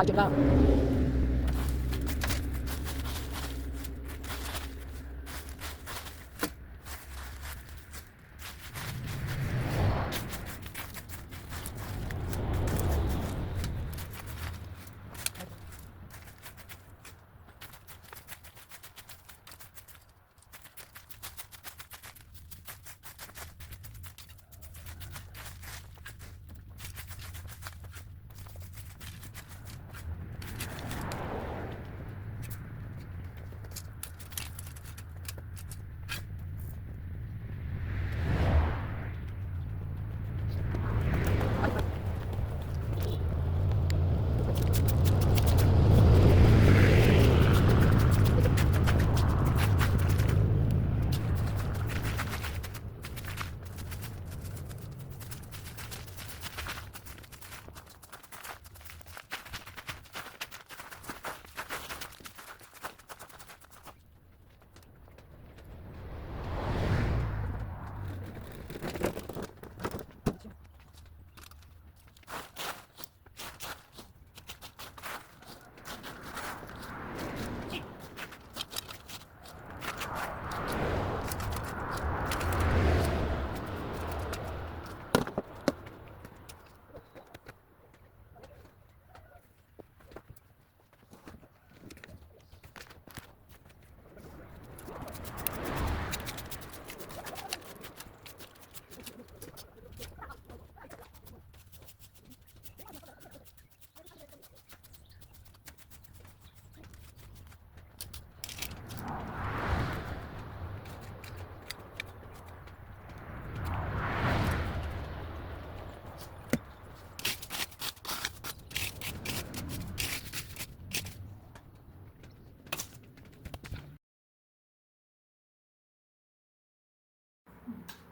알겠다.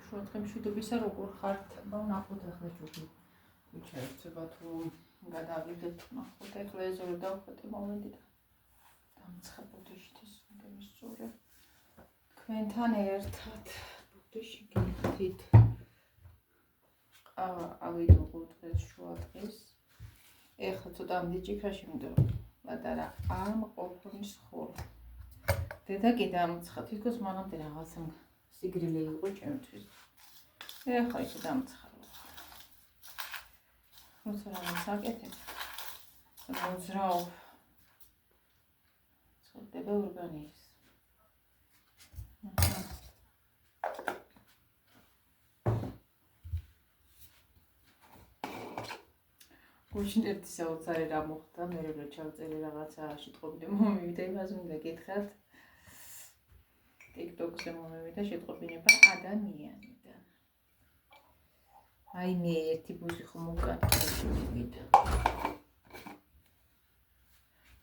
შუადღე მშვიდობისა როგორ ხართ? ნახოთ ახლა ჯობი ქუჩა ეცება თუ გადავიდეთ ნახოთ ახლა ეზორი დავხატე მომენტი და დამცხა ბუდეშთვის მისწურე თქვენთან ერთად ბუდეში გიხდით ავიდო დღეს შუადღეს ეხლა ცოტა მდიჭიქრაში მინდო პატარა ამ ყოფნის ხოლ დედა კიდე ამცხა თვითონ მანამდე რაღაცა სიგრილი იყო ჩემთვის. ეხლა ისე დამცხარო. როცა რაღაც აკეთებ. მოძრაობ. ცოტა ურბანის. გუშინ ერთი საოცარი რა მოხდა, მე რო ჩავწერე რაღაცა შეტყობინე მომივიდა იმას მინდა გითხრათ. TikTok-ზე მომევიდა შეტყობინება ადამიანიდან. აი მე ერთი ბუზი ხომ უკანვიდა.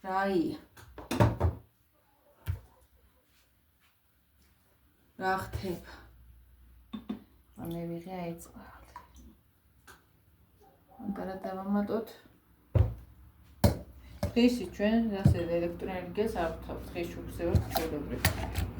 რაია. რა ხდება? მე ვიღე აიწყალ. ანგარა დავამატოთ. დღეს ჩვენ ასე ელექტროენერგიას არ ვთავთ. დღეს შუქზე ვარ ჩვეულებრივ.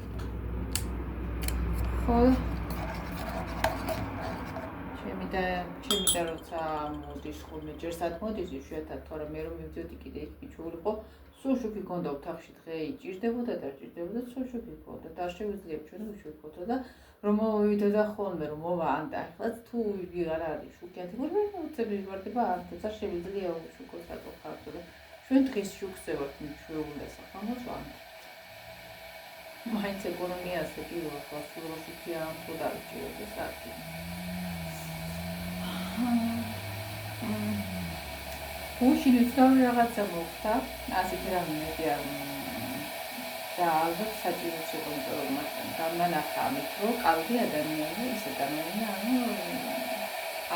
ჩემი და როცა მოდის ხოლმე ჯერ სად მოდის იშვიათად თორემ მე რომ მივდიოდი კიდე იქ მიჩვეულიყო სულ შუქი გქონდა ოთახში დღე იჭირდებოდა და ჭირდებოდა სულ შუქი გქონდა და არ შევიძლია ჩვენ ვიშვებოთო და რომ მოვიდოდა ხოლმე რომ მოვანდა ახლა თუ ვიღარ არის შუქიანთი მაგრამ უცებ ვარდება არც არ შევიძლია უშუქოს რატო ხართ და ჩვენ დღეს შუქზე ვართ მიჩვეული და სახამოს ვანდა მაინც ეკონომიაზე პირველ ხალხურ შუქი ამ თუ დავიჭირდეს საათი გუშინ ვცდავი რაღაცა მოხდა ასეთი რამე და ალბათ საჭირო შეგვიძლია მაგრამ გამანახა ამით რომ კალდი ადამიანი ის ადამიანი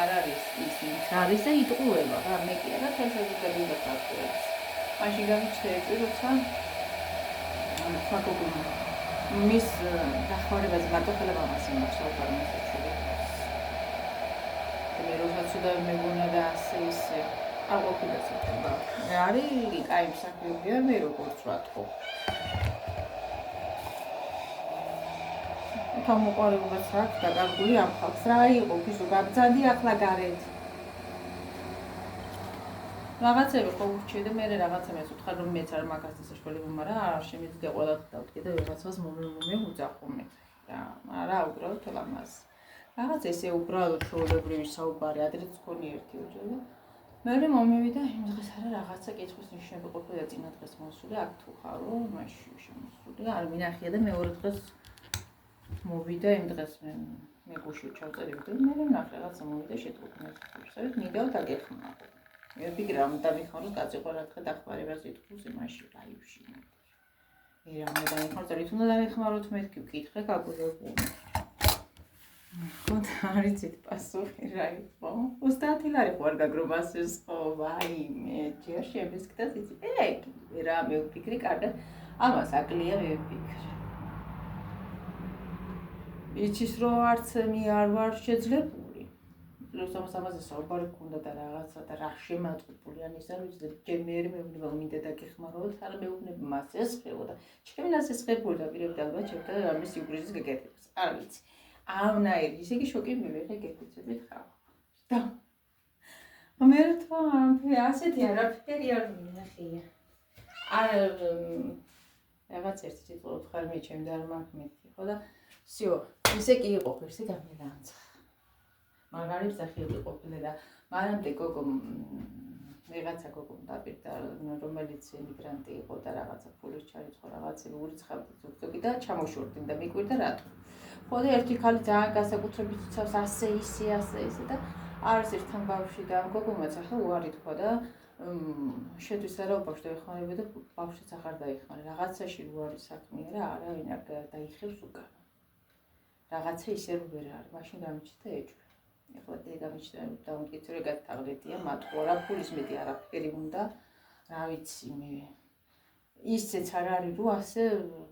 არ არის ის არის და იტყუება რა მე კი არა თელსაზრდები და ფაქტებს მაშინ გამიჩნდა როცა ფაქოგუნა მის დახმარებაზე მარტო ხელა მამას იმუშავდა მოსაჩვენე მე როცა ცუდა მეგონა და ასე ისე არ ყოფილა საქმე არის კაი მსახიობია მე როგორც ვატყო თამოყარებაც აქვს დაგარგული ამ ხალხს რა იყო ფიზო გაბძანდი ახლა გარეთ რაღაცები ხო ურჩიე და მე რაღაცა მეც ვთხარ რომ მეც არ მაგას დასაშველი მომარა არ შემიძლია ყველა დავდგე და ვიღაცას მომეუძახო მე რა უბრალოდ ლამაზ რაღაც ესე უბრალოდ ჩვეულებრივი საუბარი ადრეც გქონი ერთი ოჯახი და მე მომივიდა იმ დღეს არა რაღაცა კითხვის ნიშნები ყოფილა წინა დღეს მოსული აქ თუ ხარო მაშინ შემოსული არ მინახია და მეორე დღეს მოვიდა იმ დღეს მე გუშინ ჩავწერე ვიდეო მე ვნახე რაღაცა მოვიდა შეტყობინეთ ხურსავით მინდა დაგეხმარო მე ვფიქრე რომ დამიხმარო კაცი ყველა დღე დახმარებას ითქვის იმაში რაივში მე რამე დამიხმარო თვითონ დამიხმაროთ მეთქი ვკითხე გაგულებული ხოთ არიცით პასუხი რა იყო 30 ლარი ხო არ გაგრობასეს ხო ვაიმე ჯერ შემისკდას იცი მე რა მე ვფიქრი კარგად ამას აკლია მე ვფიქრე იცის რომ არც მე არ ვარ შეძლებული როდესაც ამაზე საუბარი გქონდა და რაღაცა და რა შემატყუპული ან ის არ ვიცი ჯერ მე მეუბნება მინდა დაგეხმაროთ არა მეუბნება მას ესხეო და ჩემი ნასესხებული და პირებდა ალბათ შედა რამე სიურპრიზის გაკეთებას არ ვიცი ავნაირი ისე კი შოკი მივიღე გეკეთებით ხარ და მე რთვა ასეთი არაფერი არ მინახია არ რაღაც ერთი ტიტული ხარ მე ჩემ და არ მაქვს მეთქი ხო და всё ისე კი იყო ესე გამილანცა მაგარი მსახიობი ყოფილა და მანამდე გოგო რაღაცა გოგო დაპირდა რომელიც ემიგრანტი იყო და რაღაცა ფულის ჩარიცხო რაღაცები ურიცხავდა ზოგ-ზოგი და ჩამოშორდა მიკვირდა რატო ხო და ერთი ხალი ძალიან განსაკუთრებით იცავს ასე ისე და არის ერთთან ბავშვი და გოგომაც ახლა უარი თქვა და შეთვის არა ბავშვი დაეხმარება და ბავშვიც ახარ დაეხმარა რაღაცაში უარი საქმეა რა არავინ არ დაიხევს უკან რაღაცა ისე რომ ვერ არის მაშინ გამიჩნდა ეჭვი ეხლა დედამიჩნდა დამკითხე გათაღლეტია მათყო რა ფულის მეტი არაფერი უნდა რა ვიცი მე ისეც არ არის რომ ასე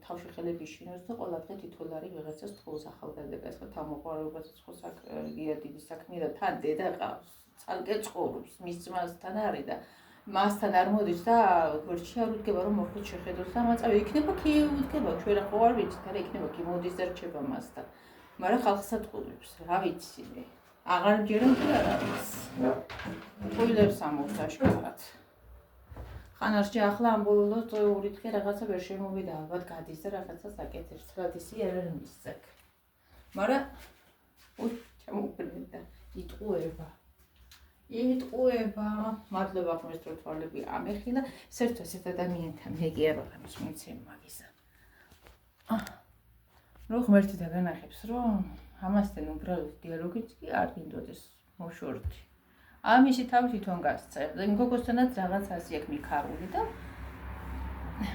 თავში ხელები შინოს და ყველა დღე $1 ვიღაცას თხოვს ახალგაზრდას ხო თავმოყარეობასაც ხო საკია დიდი საქმეა და თან დედა ყავს ცალკე ცხოვრობს მის ძმასთან არის და მასთან არ მოდის და გვერდში არ უდგება რომ მოხდეთ შეხედოს და მაწავე იქნება კი უდგება ჩვენ რა ხო არ ვიცით არა იქნება კი მოდის და რჩება მასთან მაგრამ ხალხს ატყუებს რა ვიცი მე აღარ ჯერა კი არა ვიცი ყოლებს ამოვთ აშკარად ხანარში ახლა ამბოლოს წეური დღე რაღაცა ვერ შემოვიდა ალბათ გადის და რაღაცას აკეთებს ტრადიცი არ არის მისცეკ მაგრამ ჩამოუყრდა იტყუება მადლობა ხმის რო თვალები ამეხილა საერთოდ ესეთ ადამიანთან მეგიარო ამის მიცემ მაგისა რო ღმერთი დაგანახებს რომ ამასთან უბრალოდ დიალოგიც კი არ გინდოდეს მოშორთი ამისი თავი თვითონ გასცე და გოგოსთანაც რაღაც ასე აქვს მიქარული და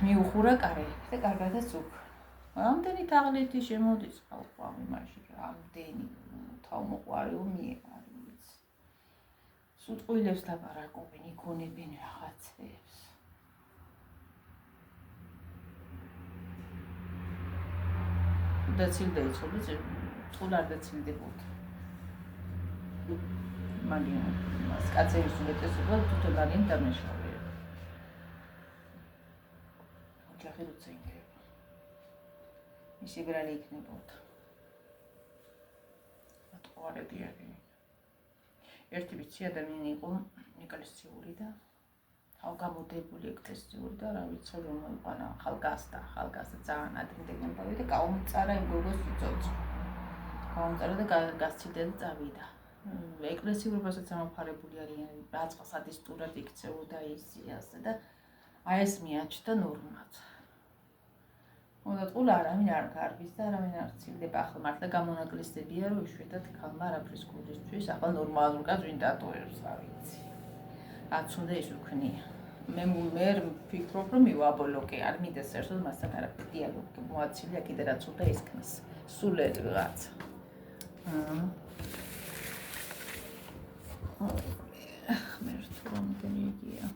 მიუხურა კარები და კარგადაც უკვე ამდენი თაღლითი შემოდის ხალხო იმაში ამდენი თავმოყარი მიეყარი ვიცი სუტყვილებს ლაპარაკობენ იქონებენ რაღაცებს და ცილდა იცოდი წყულ არ დაცილდებოდა მაგიან მას კაცების უმეტესობა თვითონ არიან დამნაშავეები. ოჯახი როცა იქნება. მისი ბრალი იქნებოდა. ატყუარები არის. ერთი ვიცი ადამიანი იყო ეკლესიური და თავგამოდებული ეკლესიური და რა ვიცი რომ მოიყვანა ახალგაზრდა ძალიან ადრინდელი და გაუმწარა იმ გოგოს იწოწო. გაუმწარა და გასცილდა და წავიდა. ეკლესიურობასაც ამოფარებული არიან რაწყა სადისტურად იქცეოდა ისე და აი ეს მიაჩნდა ნორმად. უნდა ყოლა არავინ არ გარბის და არავინ არ ცილდება ახლა მართლა გამონაკლისებია რომ იშვიათად ქალმა არაფრის გულისთვის ახლა ნორმალურ კაცს ვინ დატოვებს რა ვიცი. რაც უნდა ის უქნია. მე ვფიქრობ რომ მივაბოლოკე არ მინდა საერთოდ მასთან არაფერი დიალოგი მოაცილე კიდე რაც უნდა ისქნეს. სულელი რაღაცა. ღმერთო რამდენი იგია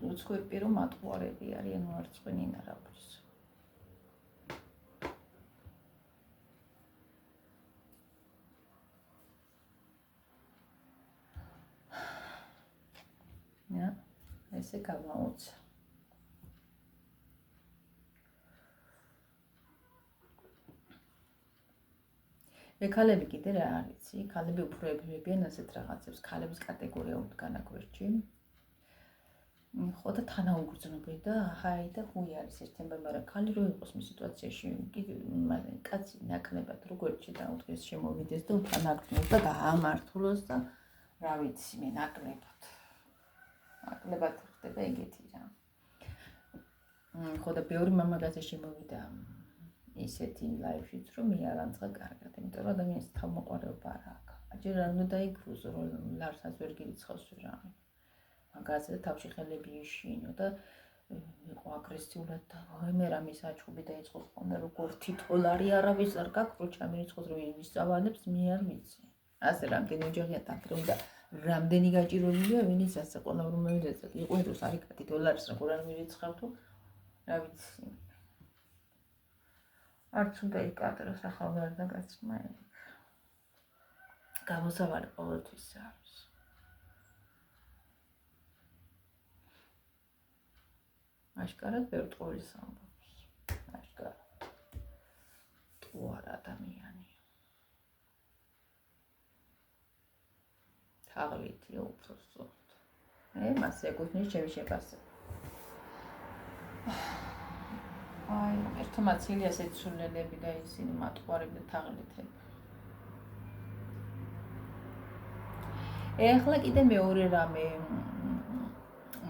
უცხვირპი რომ ატყუარები არიან უარწყვინინ არაფრის ესე გამაუცა ქალები კიდე რა არიცი, ქალები უფრო ეფებიან ასეთ რაღაცებს, ქალების კატეგორია უდგანა გვერდში. ხო და თანაუგრძნობი და ჰაი და ჰუი არის ერთემბა, მაგრამ ქალი რო იყოს მის სიტუაციაში, კიდე კაცი ნაკლებად რო გვერდში დაუდგეს შემოვიდეს და თანაგრძნოს და გაამართლოს და რა ვიცი მე ნაკლებად ხდება ეგეთი რა. ხო და ბევრი მამაკაცი შემოვიდა ისეთი ლაიფშიც რომ მე არ ამწყა კარგად, იმიტომ რომ ადამიანის თავმოყარეობა არ აქვს. ჯერ არ უნდა დაიგრუზო რომ ლარსაც ვერ გირიცხავს ვერავინ. მაგაზე თავში ხელები იშინო და იყო აგრესიულად და მე რამის აჩუბი დაიწყო ხოლმე როგორ $1 არავის არ გაქვს რო ჩამირიცხოს რომ ისწავლებს მე არ ვიცი. ასე რამდენი ოჯახია დაგრუნდა და რამდენი გაჭიროებულია ვინიც ასე ყველა რომ მოვიდეს იყო რომ არის $10 როგორ არ მირიცხავ თუ რა ვიცი. არც უნდა იკადროს ახალგაზრდა კაცმა გამოსავალი ყოველთვის არის. აშკარად ბევრ ტყუილს ამბობს. აშკარად. ტყუარ ადამიანი. თაღლითია უпроსოდ. მას ეკუთვნის ჩემი შეფასება. აი, ერთმანეთს ილიასეთ სულელები და ისინი მატყუარები და თაღლითები. ეხლა კიდე მეორე რამე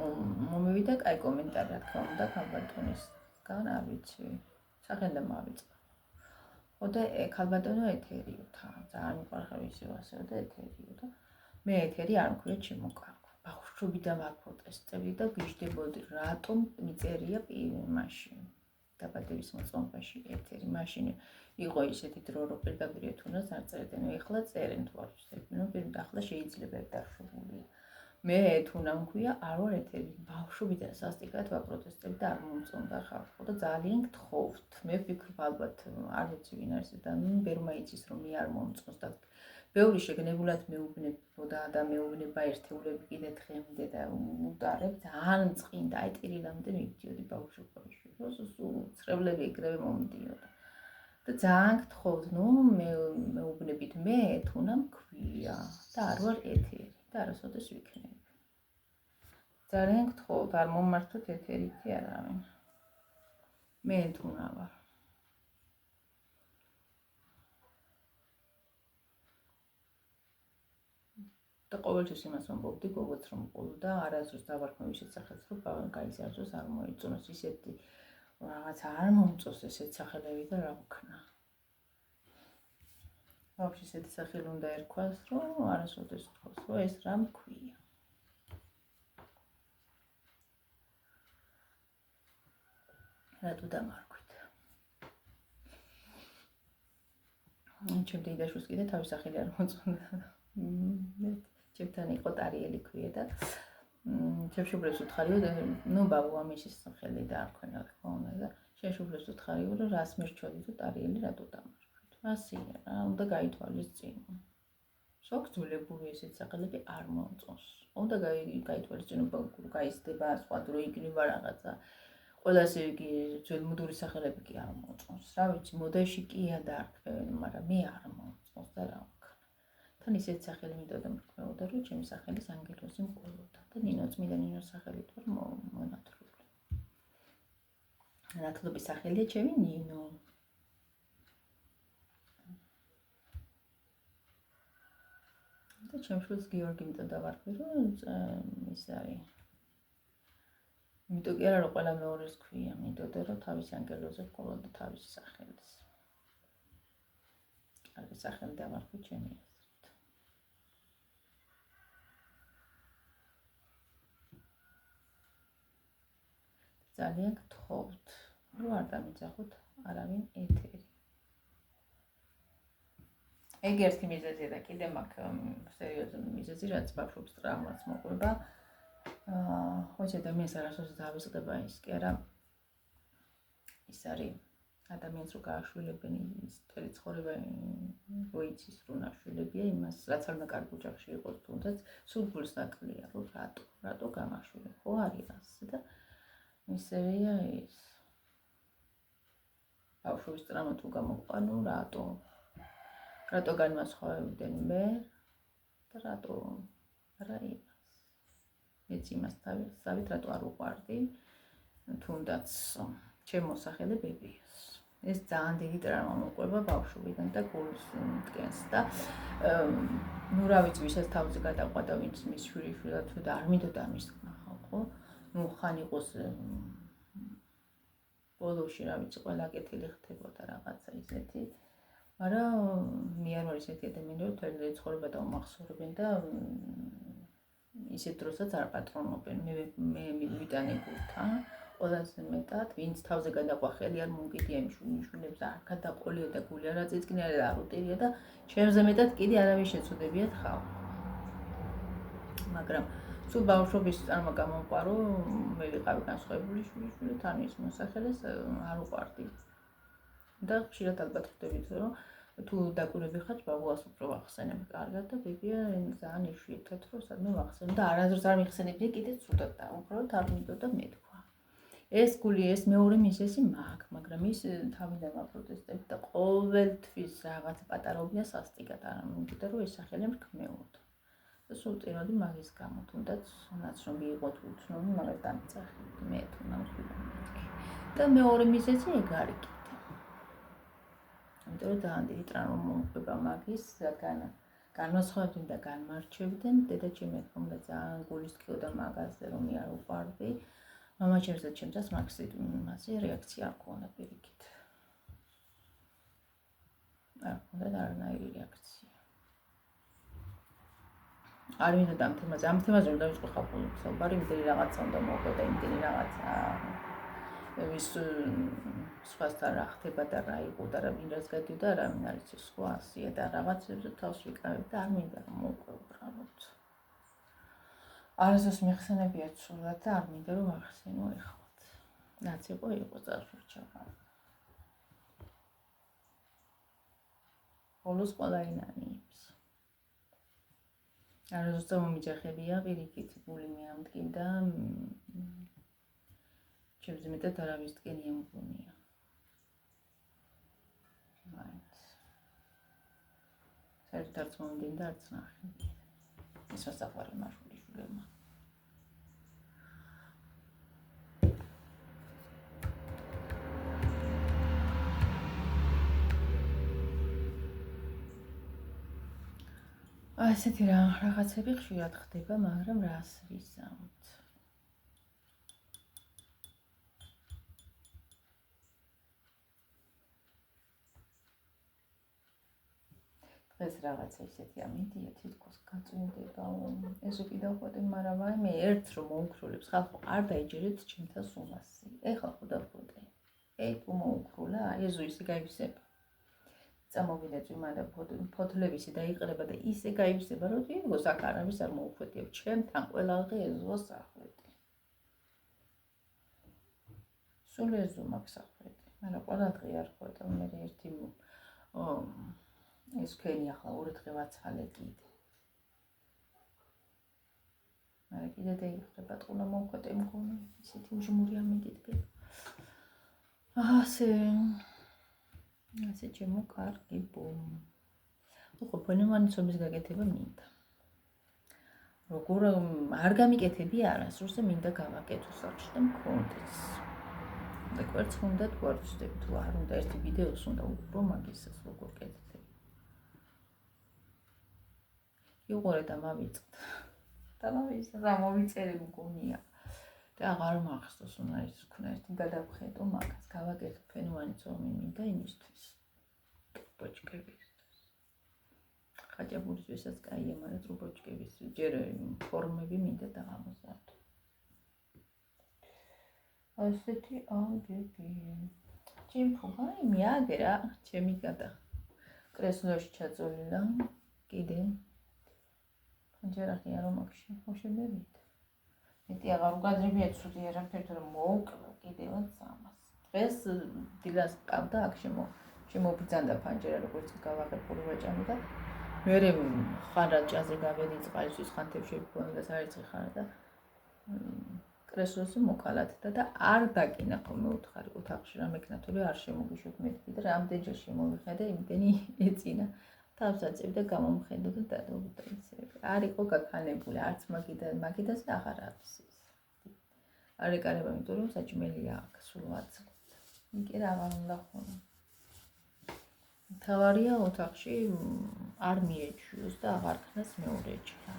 მომივიდა კაი კომენტარი რა თქმა უნდა ქალბატონისგან არ ვიცი. სახელდა მავიწყდა. ხო და ქალბატონო ეთერიო ძალიან მიყვარხარ ისევ ასევე და ეთერიო და მე ეთერი არ მქვია შემოკარგვა. ბავშვობიდან არ პროტესტები და გიждდებოდი რატომ მიწერია მაშინ. დაბადების მოწმობაში ეთერი მაშინ იყო ისეთი დრო რომ პირდაპირ თუნდაც არ წერდნენ. ეხლა წერენ თუ არ ვიცი. ნუ ახლა შეიძლება დაშვებულია. მე თუნდა მქვია არ ვარ ეთერი ბავშვობიდან სასტიკად ვაპროტესტებ და არ მომწონდა ხალხო და ძალიან გთხოვთ მე ვფიქრობ ალბათ არ ვიცი ვინ არის და ბერმა იცის რომ მე არ მომწონს და ბევრი შეგნებულად მეუბნებოდა და მეუბნება ერთეულები კიდე დღემდე და უტარებ ძალიან წყინდა აი ტირილამდე მივდიოდი ბავშვობაში სულ ცრებლები ეგრევე მომდიოდა და ძალიან გთხოვთ ნუ მეუბნებით მე თუნდა მქვია და არ ვარ ეთერი და არასოდეს ვიქნები ძალიან გთხოვთ არ მომართოთ ეთერითი არავინ მე თუნდა ვარ და ყოველთვის იმას ვამბობდი გოგოც რომ ყოლოდა არასდროს დავარქმევი შესახებს რომ გაიზარდოს არ მოიწონოს ისეთი რაღაც არ მომწონს ესეთ სახელები და რა ვქნა ვაფშე ესეთი სახელი უნდა ერქვას რომ არასოდეს თქოს რომ ეს რა მქვია რატო დამარქვით ჩემ დედაშვილს კიდე თავის სახელი არ მოწონდა ჩემთან იყო ტარიელი ქვია და შეშუბრებს უთხარიო და ნუ ბაბუა მისის სახელი დაარქვენა თქო და შეშუბრებს უთხარიო რომ რას მერჩოდი თუ ტარიელი რატო დამარქვით ასია რა უნდა გაითვალის წინ სოქძულებული ესეთ სახელები არ მომწონს უნდა გაითვალისწინო გაიზრდება სხვა დრო იქნება რაღაცა ყველას იგი ძველმოდური სახელები კი არ მომწონს რა ვიცი მოდაში კია დაარქვენ მაგრამ მე არ მომწონს და რა თან ისეთ სახელი მიდოდა მრქმეოდა რომ ჩემი სახელის ანგელოზი მყოლოდა და ნინო წმინდა ნინოს სახელით ვარ მონათრული ნათლობის სახელია ჩემი ნინო და ჩემს შვილს გიორგი მიტოდა ვარქვი რომ ის არის იმიტომ კი არა რომ ყველა მეორეს ქვია მიდოდა რომ თავის ანგელოზი მყოლოდა თავის სახელის კარგი სახელი დავარქვი ჩემი ძალიან გთხოვთ, რომ არ დამიძახოთ არავინ ეთერი. ეგ ერთი მიზეზია და კიდე მაქვს სერიოზული მიზეზი, რაც ბავშვებს ტრაუმას მოყვება. ხო, ადამიანს არასოდეს დავისყდება ის კი არა. ის არის ადამიანს რო გააშვილებენ ის მთელი ცხოვრება როიცის რო ნაშვილებია იმას, რაც არ უნდა კარგ ოჯახში იყოს თუნდაც სულ გულს ნაკლია, რომ რატო გამაშვილე, ხო არის ასე და ისევია ის ბავშვობის ტრაუმა თუ გამოყვა, ნუ რატო განმასხვავებდნენ მე და რატო არა იმას მეც იმას თავისთავად რატო არ უყვარდი თუნდაც ჩემ მოსახელებებს ეს ძალიან დიდი ტრაუმა მოყვება ბავშვობიდან და გულს მტკენს და ნუ რა ვიცი ვისაც თავზე გადაყვა და ვინც მის შვილიშვილად თუ და არ მინდოდა მის ხო ნუ ხან იყოს ბოლოში რა ვიცი ყველა კეთილი ხდებოდა რაღაცა ისეთი მაგრამ მე არ ვარ ისეთი ადამიანი რომ თვითონ ცხოვრება და უმახსოვრებენ და ისეთ დროსაც არ პატრონობენ მე მივიტანე გულთან ყველაზე მეტად ვინც თავზე გადაყვა ხელი არ მომგიდია იმ შვილებს არ გადაყოლია და გული არ აწიწკნია და არ უტირია და ჩემზე მეტად კიდე არავის შეცოდებიათ ხალხი მაგრამ სულ ბავშვობის წარმა გამომყვა რომ მე ვიყავი განსხვავებული შვილი თან ის მოსახელეს არ უყვარდი და ხშირად ალბათ ხვდებით რომ თუ დაკვირვები ხართ ბაბუას უფრო ვახსენებ კარგად და ბებია ძალიან იშვიათად რომ სადმე ვახსენებ და არასდროს არ მიხსენებდი კიდე ცუდად და უბრალოდ არ მინდოდა მეთქვა ეს გული ეს მეორე მიზეზი მაგრამ ის თავიდან ვაპროტესტებ და ყოველთვის რაღაც პატარობია სასტიკად არ მინდოდა რომ ეს სახელი მრქმეოდა სულ ტიროდი მაგის გამო თუნდაც ნაცნობი იყო თუ უცნობი მაგას დამიძახი მე თუნდაც მეთქი და მეორე მიზეზი ეგ არის კიდე იმიტომ რომ ძალიან დიდი ტრაუმა მომყვება მაგის რადგან განმასხვავებდნენ და განმარჩევდნენ დედაჩემი ხომ და ძალიან გულისკიოდა მაგაზე რომ მე არ უყვარდი მამაჩემს და ჩემსაც მაქსიმუმაზე რეაქცია არ ქონდა პირიქით არ ქონდა არანაირი რეაქცია არ მინდოდა ამ თემაზე რომ დავიწყო ხალხური საუბარი, იმდენი რაღაცა უნდა მოვყო და იმდენი რაღაცა ვის სხვასთან რა ხდება და რა იყო და რა მინდას გადიოდა, რა მინდა არის ეს სხვა ასია და რაღაცებზე თავს ვიკავებ და არ მინდა რომ მოვყო უბრალოდ. არასდროს მიხსენებიათ სულად და არ მინდა რომ ახსენო ეხლაც. რაც იყო წარსულჩა. ბოლოს ყველა ინანიებს. არასდროს მომიჯახებია პირიქით გული მეამტკინდა ჩემს მეტად არავის დგენია მგონია. მაინც. საერთოდ არც მომდენდა არც ნახე. ეს მოსაყვარი მარშრუტი შულემა. ასეთი რაღაცები ხშირად ხდება, მაგრამ რას ვიზამთ? დღეს რაღაცა ისეთი ამიდია, თითქოს გაწვიმდება, ეს უკიდავ ხოდი, მაგრამ აი მე ერთს რომ მოუქრულებს, ხალხო არ დაიჯერეთ ჩემთან სულასი. ეხლა ხო დავხոտე. თუ მოუქრულა, ეზო ისე გაივსება. წამოვიდა წვიმა და ფოთლების დაიყრება და ისე გაივსება, რომ თითქოს აქ არავის არ მოუხვედია. ჩემთან ყველაღე ეზოს ახვედი. სულ ეზო მაქვს ახვედი, მაგრამ ყველა დღე არ ხვედა, მე ერთი ეს ქენი ახლა 2 დღე ვაცხალე კიდე. მაგრამ კიდე დაიყრება, ტყუნა მოუხვედე მგონი, ისეთი უჟმური ამიდიდგება. ასე ჩემო კარგი ბომ. ხო, ფონემანიცობის გაკეთება მინდა. როგორ არ გამიკეთები არასდროს და მინდა გავაკეთო სახში და მქონდეს. და კვერც უნდა თვარწდები თუ არ უნდა ერთი ვიდეოს უნდა უყურო მაგისას როგორ კეთდება. იყურე და მავიწყდა. და რა მოვიწერე მგონია. და აღარ მახსოვს უნდა ის ვქნა ერთი გადავხედო მაგას გავაკეთო ფენვანიცომი მინდა იმისთვის ტრუბოჩკებისთვის ხაჭაპურისთვისაც კაია მაგრამ ტრუბოჩკების ჯერ ფორმები მინდა დავამზადო ასეთი ამბები ჩემფუღაი მიაგერა ჩემი გადა კრესლოში ჩაწოლილა კიდე პანჯერახი არ მომაქში მოშებებით მეტი აღარ უგადრებია ცუდი არაფერი რომ მოუკლო კიდევაც ამას. დღეს დილას ყავდა აქ შემობრძანდა პანჯერა როგორც გავაღებული ვაჭამი და მე ხარაჭაზე გავედი წყალისთვის ხანთებში გქონდა საერთი ხარა და კრესლოსი მოკალათდა და არ დაკინა ხოლმე უთხარი ოთახში რა მეკნათული არ შემოგიშვით მეთქი და რამდენჯერ შემოვიხედა იმდენი ეწინა თავს აწევდა გამომხედა და დადობდა ისე. არ იყო გაქანებული, არც მაგიდაზე აღარ არის ის. არ ეკარება, იმიტომ რომ საჭმელია აქ, სულ ვაძლევთ. იქ რა უნდა ხოლმე. თავარია ოთახში არ მიეჩვიოს და აღარ ქნას მეორე ჭრა.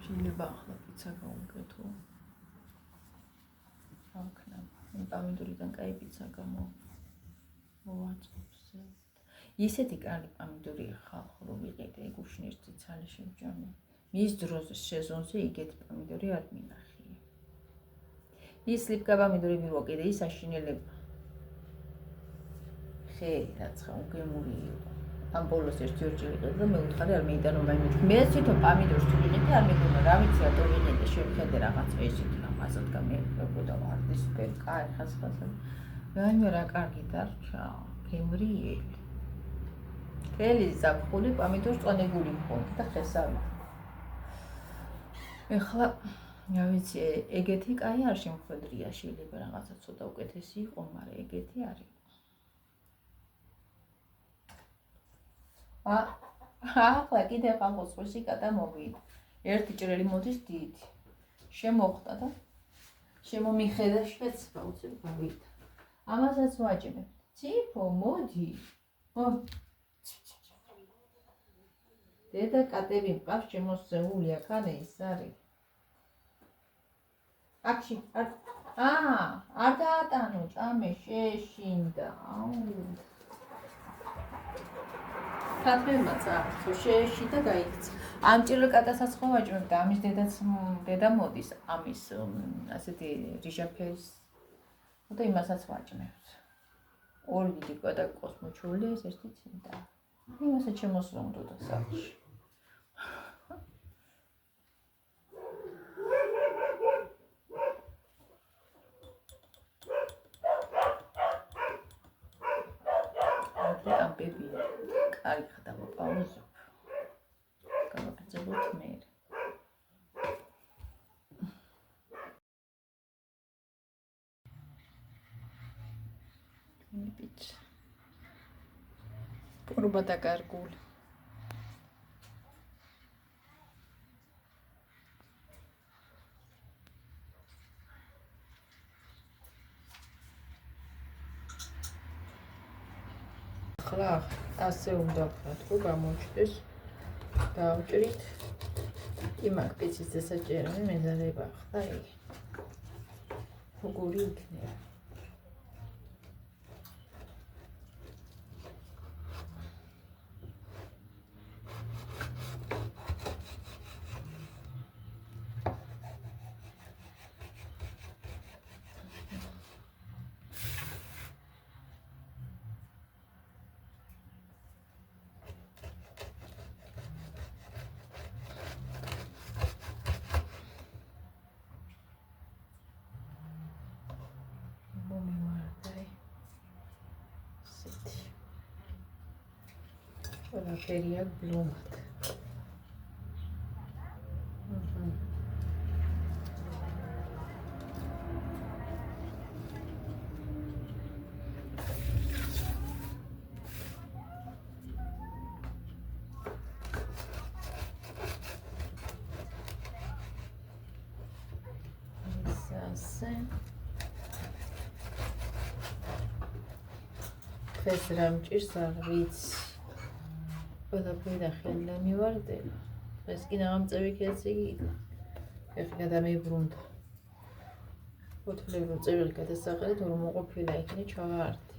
შეიძლება ახლა პიცა გავუკეთო. ახლა პამიდორიდან კაი პიცა მოვაწყობსე. ისეთი კარგი პამიდორი ხალხო რომ ვიყიდე გუშინ ერთი ცალი შევჭამე. მის დროს სეზონზე იგეთ პამიდორი არ მინახი. ის ლიპკა პამიდორი მივა კიდე ის აშინელება. ხე რაცა უგემური იყო. ამ ბოლოს ერთი-ორჯერ ვიყიდე და მე უთხარი არ მეიდან რომ მაინც მე თვითონ პამიდორს თუ ვიყიდე არ მეგონა რა ვიცი რატო ვიყიდე შევხედე რაღაცა ისეთი ამაზად გამიერთებოდა ვარდის ფერ კაი ხასხასა. რაიმე რა კარგი დარჩა გემრიელი. ხელი ზაფხული პამიდორს წონებული მქონდა და ხესავი. ეხლა რა ვიცი ეგეთი კაი არ შემხვედრია შეიძლება რაღაცა ცოტა უკეთესი იყო მაგრამ ეგეთი არ იყო. ახლა კიდე ხალხოს ხოსი გადამოვიდა. ერთი ჭრელი მოდის დიდი. შემოხდა და შემომიხედა შეცვა უცებ გავიდა. ამასაც ვაჭმებ. ციფო მოდი. დედა კატები მყავს შემოსწეული აქ ის არის. აქში არ დაატანო ჭამე შეშინდა. კატებმაც ახო შეშინდა გაიქცა. ამ ჭრელ კატასაც ხო ვაჭმებ და ამის დედა მოდის ამის ასეთი რიჟაფერის და იმასაც ვაჭმევთ. ორი დიდი კატაკოს მოჩული ეს ერთი წინდა. იმასაც შემოსრომდოდა სახლში. ამ ბებია კარგი დამოპაუზებ. გავაკეთებთ მე. ნიპიც. პურბა დაკარგული. ახლა ასე უნდა ვქნათ, რომ გამოჩნდეს. დავჭრით. იმაკ პიცის დასაჭერები მეზარება ხდა იგი. როგორი იქნება? ყველაფერია ბლომად. ასე. დღეს რა მჭირს არ ვიცი. ყველაფერი დახელდა მივარდება. დღეს კი ნაღამწევი კეცი იყო. ეხლა გადამებრუნდა. ფოთლები წევრი გადასაყრეთ რომ მოყოფილა იქნე ჩავაართი.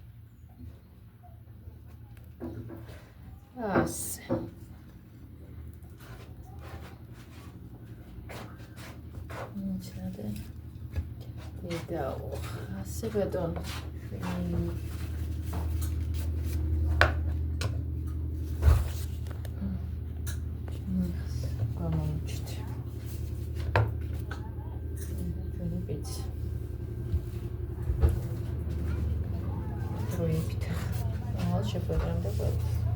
ასე. ნიჩადე. დედაო, ასე ბატონო. Proiect. Al şoförüm de böyle.